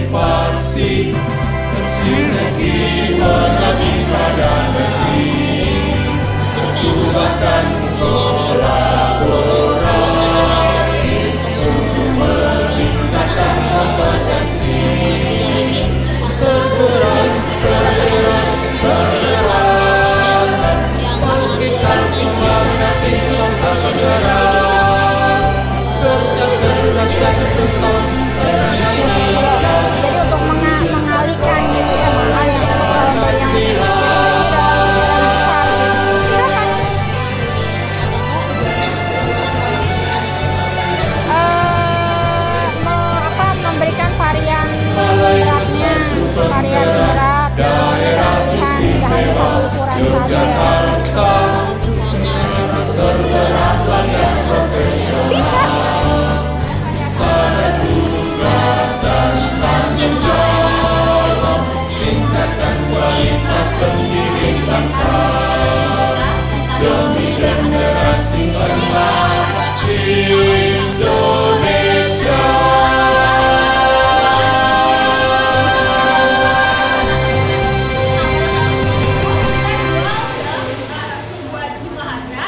motivasi bersinergi menjadi badan negeri, bukan kolaborasi untuk meningkatkan kompetensi. Bergerak, bangkitkan semangat insya bergerak, kerja keras dan tetap berjaya. Jadi untuk mengalihkan gitu ya hal yang memberikan varian beratnya, variasi berat, pilihan tidak hanya satu ukuran saja. Bisa. Tingkatkan kualitas pendidik bangsa demi generasi emas Indonesia. Sebuah jumlah harga,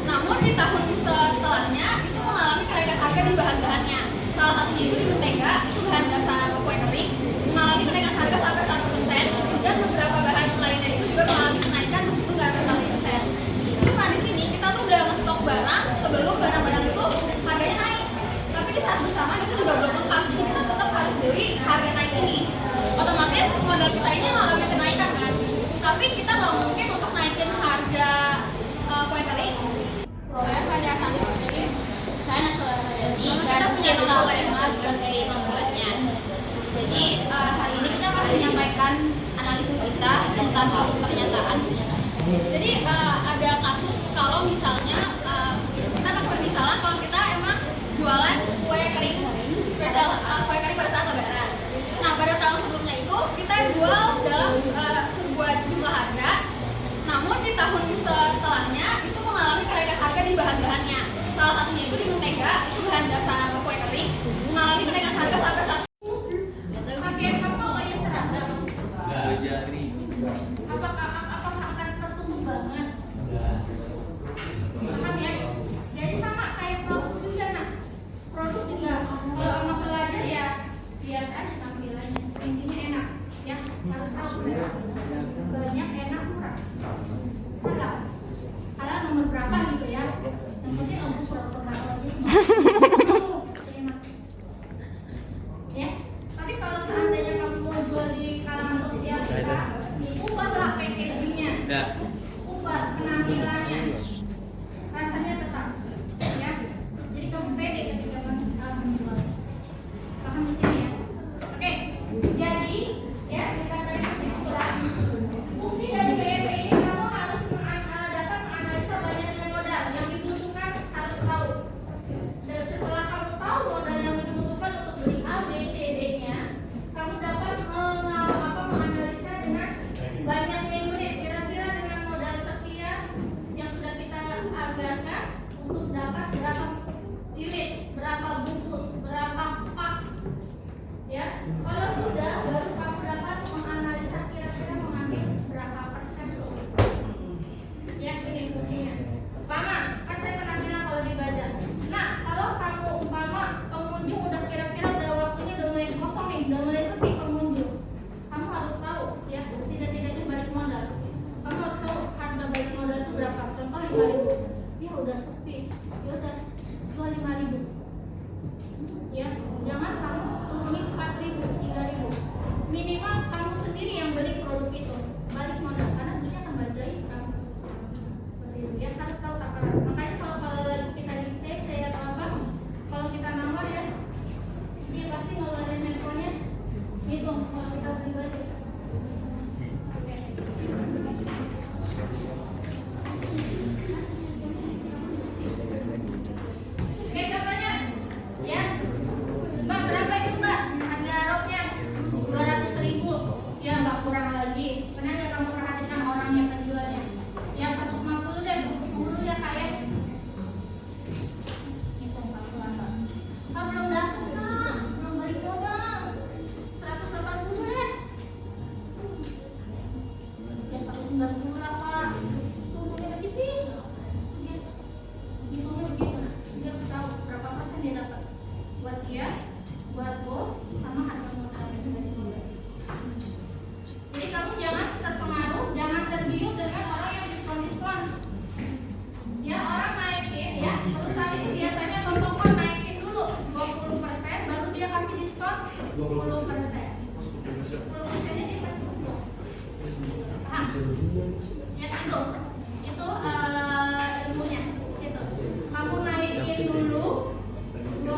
namun di tahun setelahnya itu mengalami kenaikan harga di bahan-bahannya. Salah satunya itu di mentega, itu bahan dasar kue kering, mengalami kenaikan harga sampai 100%, dan beberapa bahan lainnya itu juga mengalami kenaikan meskipun nggak sampai 100%. Cuma di sini kita tuh udah ngestok barang sebelum barang-barang itu harganya naik. Tapi di saat bersamaan itu juga belum lengkap, jadi kita tetap harus beli harga naik ini. Otomatis modal kita ini mengalami kenaikan kan. Tapi kita nggak mungkin untuk naikin harga kue kering. Saya saat ini saya Nasional Madani dan punya bekal sebagai pembuatnya. Jadi hari ini kita akan menyampaikan analisis kita tentang suatu pernyataan. Jadi ada kasus kalau misalnya kita tak permisalan kalau kita emang jualan kue kering spesial kue kering pada saat lebaran. Nah pada tahun sebelumnya itu kita jual dalam sebuah jumlah harga, namun di tahun setelahnya itu mengalami kenaikan harga di bahan-bahannya. Salah satunya itu di mentega, itu bahan dasar kue kering, mengalami kenaikan harga sampai 100%. Pakaian kamu kayak seragam. Apakah akan tertutup banget? Paham ya? Jadi sama kayak produk juga nak. Produk juga kalau sama pelajar ya biasa aja tampilannya. Intinya enak, ya harus tahu selera. Banyak enak murah. Halal. Halal nomor berapa gitu ya? Yang penting aku pura-pura lagi. Enak. Ya. Tapi kalau seandainya kamu mau jual di kalangan sosial kita, ubahlah packagingnya, ubah penampilannya, rasanya tetap, ya. Jadi kamu pede ketika menjual. Paham di sini ya? Oke. Jadi ya kita dari kesimpulan fungsi dari BEP ini kamu harus dapat menganalisa banyaknya modal yang dibutuhkan, harus tahu. Dan setelah kamu tahu modal yang dibutuhkan untuk beli A, B, C, D-nya, kamu dapat menganalisa dengan banyaknya unit. Kira-kira dengan modal sekian yang sudah kita anggarkan untuk dapat berapa unit, berapa bungkus, berapa pak. Ya, kalau sudah baru kamu dapat menganalisa kira-kira mengambil berapa persen loh. Ya, ini fungsinya. Umpama, kan saya pernah bilang kalau di bazar. Nah, kalau kamu umpama pengunjung udah kira-kira udah waktunya udah mulai kosong nih, udah mulai sepi pengunjung. Kamu harus tahu ya, tidak-tidaknya balik modal. Kamu harus tahu harga balik modal itu berapa. Contoh 5.000. Ya udah sepi. Ya udah jual 5.000. Ya, jangan kamu turunin 4.000, 3.000. Minimal kamu sendiri yang beli produk itu. Balik modal karena duitnya akan balik lagi ke kamu. Seperti itu ya, harus tahu takaran. Makanya kalau kita di TC atau apa, kalau kita nawar ya, dia pasti ngeluarin handphonenya. Hitung kalau kita beli baju. Oke. Oke, contohnya ya. Mbak, berapa itu Mbak? Harga roknya 200.000. Ya itu ilmunya di situ. Kamu naikin dulu 20%,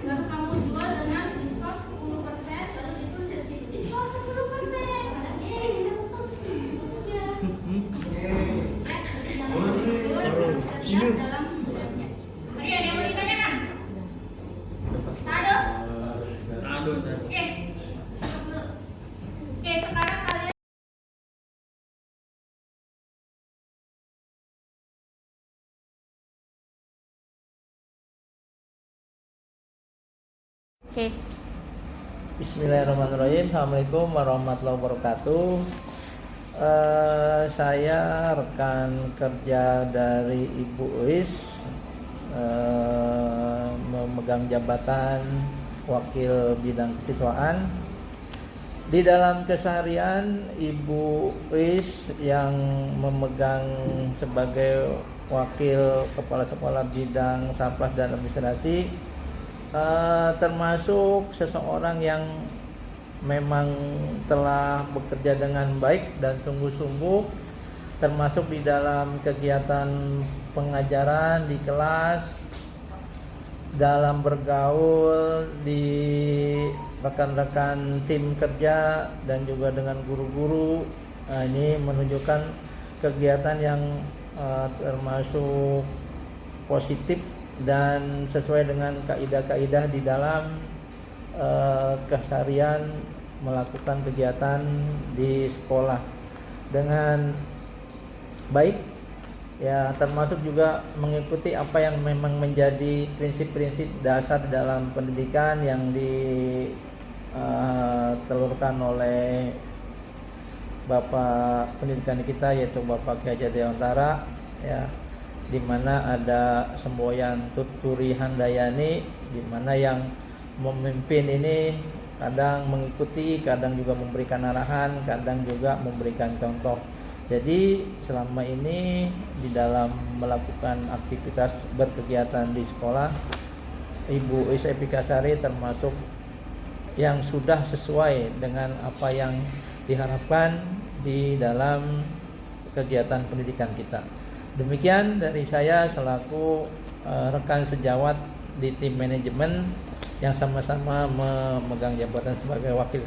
baru kamu jual dengan diskon 10%, baru itu diskon 10%. Yeay, siap dalam bulannya. Mari ada yang mau ditanyakan? Tado? Oke. Oke, sekarang kalian Oke. Bismillahirrahmanirrahim. Assalamualaikum warahmatullahi wabarakatuh. Saya rekan kerja dari Ibu Uis, memegang jabatan wakil bidang kesiswaan. Di dalam keseharian Ibu Uis yang memegang sebagai wakil kepala sekolah bidang sampah dan administrasi, termasuk seseorang yang memang telah bekerja dengan baik dan sungguh-sungguh, termasuk di dalam kegiatan pengajaran di kelas, dalam bergaul di rekan-rekan tim kerja dan juga dengan guru-guru. Ini menunjukkan kegiatan yang termasuk positif dan sesuai dengan kaidah-kaidah di dalam keseharian melakukan kegiatan di sekolah dengan baik, ya, termasuk juga mengikuti apa yang memang menjadi prinsip-prinsip dasar dalam pendidikan yang ditelurkan oleh Bapak pendidikan kita, yaitu Bapak Ki Haji Dewantara, ya, di mana ada semboyan Tuturi Handayani, di mana yang memimpin ini kadang mengikuti, kadang juga memberikan arahan, kadang juga memberikan contoh. Jadi selama ini di dalam melakukan aktivitas berkegiatan di sekolah, Ibu Uis Epikasari termasuk yang sudah sesuai dengan apa yang diharapkan di dalam kegiatan pendidikan kita. Demikian dari saya selaku rekan sejawat di tim manajemen yang sama-sama memegang jabatan sebagai wakil.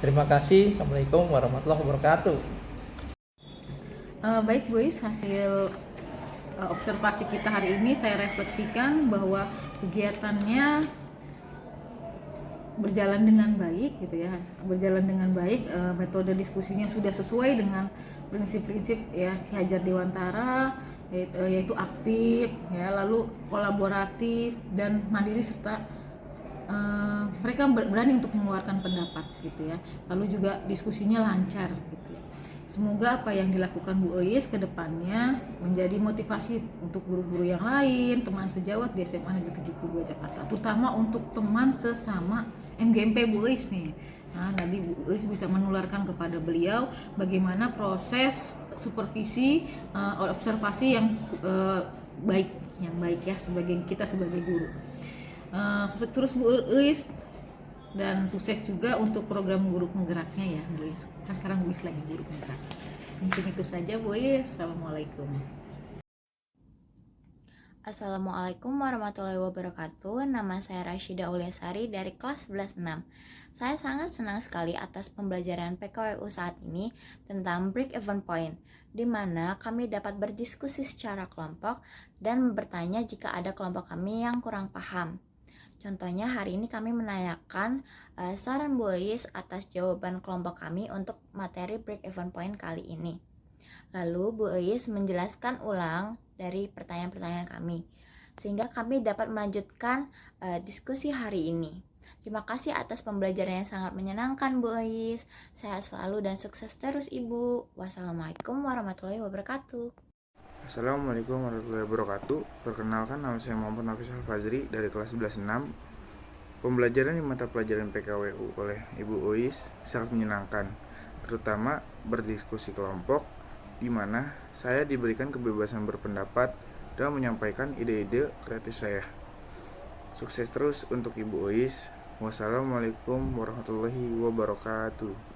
Terima kasih. Assalamualaikum warahmatullahi wabarakatuh. Baik Bu Uis, hasil observasi kita hari ini saya refleksikan bahwa kegiatannya berjalan dengan baik gitu ya, berjalan dengan baik. Metode diskusinya sudah sesuai dengan prinsip-prinsip ya Ki Hajar Dewantara, yaitu aktif ya, lalu kolaboratif dan mandiri, serta mereka berani untuk mengeluarkan pendapat gitu ya, lalu juga diskusinya lancar gitu. Semoga apa yang dilakukan Bu Uis ke depannya menjadi motivasi untuk guru-guru yang lain, teman sejawat di SMA Negeri 72 Jakarta, terutama untuk teman sesama MGMP Bu Uis nih. Nah, nanti Bu Uis bisa menularkan kepada beliau bagaimana proses supervisi, observasi yang baik ya sebagai kita sebagai guru. Sukses terus Bu Uis, dan sukses juga untuk program guru penggeraknya ya Bu Uis. Kan sekarang Bu Uis lagi guru penggerak. Mungkin itu saja Bu Uis. Assalamualaikum. Assalamualaikum warahmatullahi wabarakatuh. Nama saya Rasyida Uliasari dari kelas 11-6. Saya sangat senang sekali atas pembelajaran PKWU saat ini tentang Break Even Point, di mana kami dapat berdiskusi secara kelompok dan bertanya jika ada kelompok kami yang kurang paham. Contohnya hari ini kami menanyakan saran Bu Uis atas jawaban kelompok kami untuk materi Break Even Point kali ini. Lalu Bu Uis menjelaskan ulang dari pertanyaan-pertanyaan kami, sehingga kami dapat melanjutkan diskusi hari ini. Terima kasih atas pembelajaran yang sangat menyenangkan Bu Uis. Sehat selalu dan sukses terus Ibu. Wassalamualaikum warahmatullahi wabarakatuh. Assalamualaikum warahmatullahi wabarakatuh. Perkenalkan, nama saya Muhammad Nafis Al-Fazri dari kelas 11-6. Pembelajaran di mata pelajaran PKWU oleh Ibu Uis sangat menyenangkan, terutama berdiskusi kelompok, di mana saya diberikan kebebasan berpendapat dan menyampaikan ide-ide kreatif saya. Sukses terus untuk Ibu Uis. Wassalamualaikum warahmatullahi wabarakatuh.